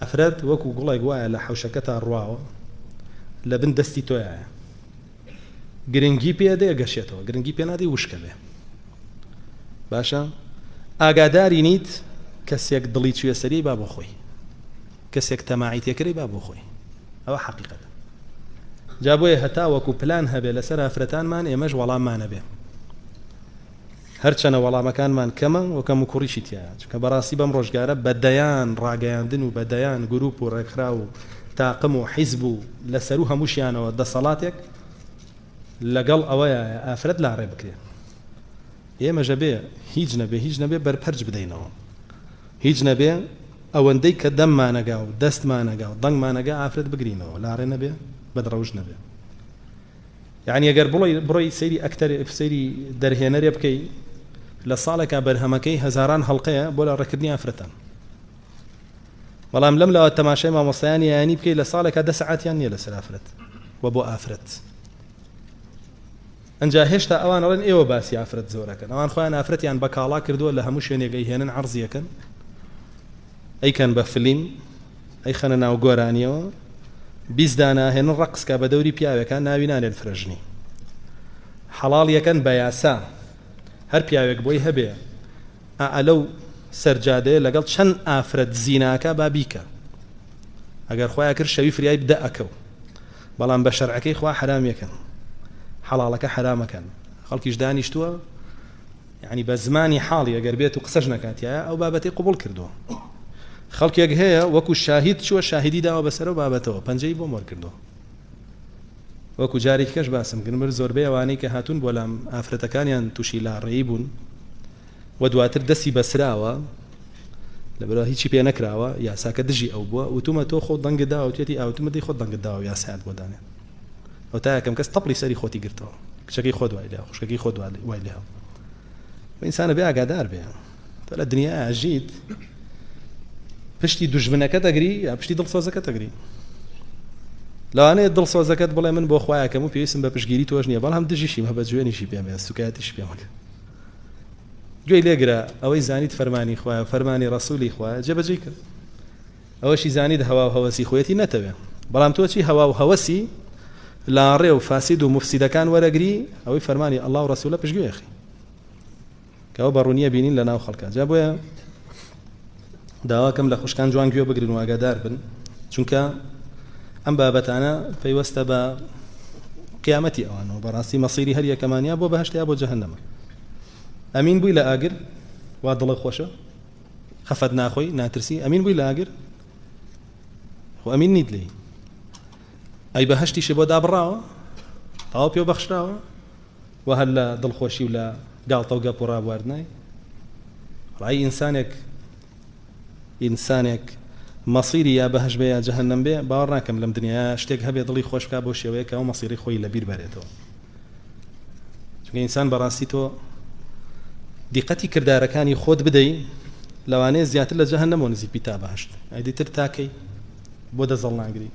ئەفرەت وەکو گوڵێک وایە لە حەوشەکەتا ڕواوە لە بن دەستی تۆیە گرنگی پێدەیە گەشێتەوە گرنگی پێ نادەی وشکە بێ باشە ئاگاداری نیت کەسێک دڵی چوێ سەری با بۆ خۆی کەسێک تەماعی تێکەی با بۆ خۆی ئەوە حەقیقەتە جا بۆیە هەتا وەکو پلان هەبێ لەسەر ئافرەتانمان ئێمەش وەڵاممانە بێ هەرچەنە وەڵامەکانمان کەمە وەکەم و کوڕیشی تایە چونکە بەڕاستی بەم ڕۆژگارە بەدەیان ڕاگەیاندن و بەدەیان گروپ و ڕێکخرا و تاقم و حیزب و لەسەر و هەمووشیانەوە دەسەڵاتێک لەگەڵ ئەوەیە ئافرەت لاڕێ بکرێن ئێمەژە بێ هیچ نەبێ بەرپەرج بدەینەوە هیچ نەبێ ئەوەندەی کە دەممانەگا و دەستمانەگا و دەنگمانەگا ئافرەت بگرینەوە لاڕێ نەبێ بەدڕەوش نەبێ یعنی ئەگەر بڕۆی سەیری ئەکتەر سەیری دەرهێنەرێ بکەی لە ساڵێکا بەرهەمەکەی هەزاران هەڵقەیە بۆ لە ڕێکردنی ئافرەتان بەڵام لەم لەوە تەماشای مامۆستایانی یانی بکەی لە ساڵێکا 10 ساعاتیان نییە لەسەر ئافرەت و بۆ ئافرەت ئەنجا هێشتا ئەوان ئەڵێن ئێوە باسی ئافرەت زۆرەکەن ئەوان خۆیان ئافرەتیان بە کاڵا کردووە لە هەموو شوێنێگەی هێنن عەرزیەکەن ئەیکەن بە فلیم ئەی خەنە ناو گۆرانیەوە 20 دانە هێنن ڕەقسکە بە دەوری پیاوەکان ناوی نانێن فرەژنی حەڵاڵ یەکەن بە یاسا هەر پیاوێک بۆی هەبێ ئەلەو سەرجادەیە لەگەڵ چەند ئافرەت زیناکە با بیکە ئەگەر خۆیان کرد شەوی فریای بدە ئەکەو بەڵام بە شەرعەکەی خوا حرامەکەن حەڵاڵەکە حرامەکەن خەڵکیش دانیشتووە یعنی بە زمانی حاڵی ئەگەر بێت و قسەش نەکاتیایە ئەو بابەتی قبول کردووە خەڵکێک هەیە وەکو شاهید چووە شاهدی داوە بەسەر و بابەتەوە پەنجەی بۆ مۆر کردووە وەکو جارێک کەش باسم گرمر زۆربەی ئەوانەی کە هاتوون بۆ لام ئافرەتەکانیان تووشی لاڕێی بوون و دواتر دەستی بەسراوە لەبەرەوە هیچی پێ نەکراوە یاساکە دژی ئەو بووە وتومە تۆ خۆ دەنگدا و توێتی ئاوتمەدەی خۆ دەنگدا و یاسایەت بۆ دانێ ئەو تا یەکەم کەس تەپڵی سەری خۆتی گرتەوە کچەکەی خۆ دوای لێ خوشکەکەی خۆ دوای لێ ئینسانە بێ ئاگادار بێ تۆ لە دنیا ئاژیت پشتی دوژمنەکە دەگری یا پشتی دڵسۆزەکە دەگری لەوانەیە دڵسۆزەکەت بڵێ من بۆ خوایەکەم و پێویستم بە پشگیری تۆش نییە بەڵام دژیشیم هەبە جوێنیشی پێم هەیە سوکایەتیش پێمەکە گوێی لێگرە ئەوەی زانیت فەرمانی خوایە فەرمانی ڕەسوولی خوایە جێبەجێ کرد ئەوەشی زانیت هەوا و هەوەسی خۆیەتی نەتەوێ بەڵام تۆ چی هەوا و هەوەسی لاڕێ و فاسید و مفسیدەکان وەرەگری ئەوەی فەرمانی ئەڵڵا و ڕەسوولە پشتگوێخی کەەوە بەڕوونیە بینین لە ناو خەڵکە جا بۆیە داواکەم لە خوشکان جوان گوێ بگرن و ئاگادار بن چونکە ئەم بابەتانە پەیوەستە بە قیامەتی ئەوانەوە بەڕاستی مەسیری هەر یەکەمانیا بۆ بەهەشت یا بۆ جەهەنەمە ئەمین بووی لە ئاگر وا دڵە خۆشە خەفەت ناخۆی ناترسی ئەمین بووی لە ئاگر خۆ ئەمین نیت لێی ئەی بەهەشتیشی بۆ دابڕاوە تاوا پێ بەخشراوە و هەر لە دڵخۆشی و لە گاڵتە و گەپ و ڕابواردنای ڕای ئینسانێک مەسیری یا بەهەشت بێ یا جەهەنەم بێ باوەڕ ناکەم لەم دنیا شتێک هەبێ دڵی خۆش بکات بۆ شێوەیە کە ئەو مەسیری خۆی لەبیر بەرێتەوە چونکە ئینسان بەڕاستی تۆ دیقەتی کردارەکانی خۆت بدەی لەوانەیە زیاتر لە جەهەنەمەوە نزیک بیتا بەهەشت ئەیدیتر تاکەی بۆ دەزەڵ ناگری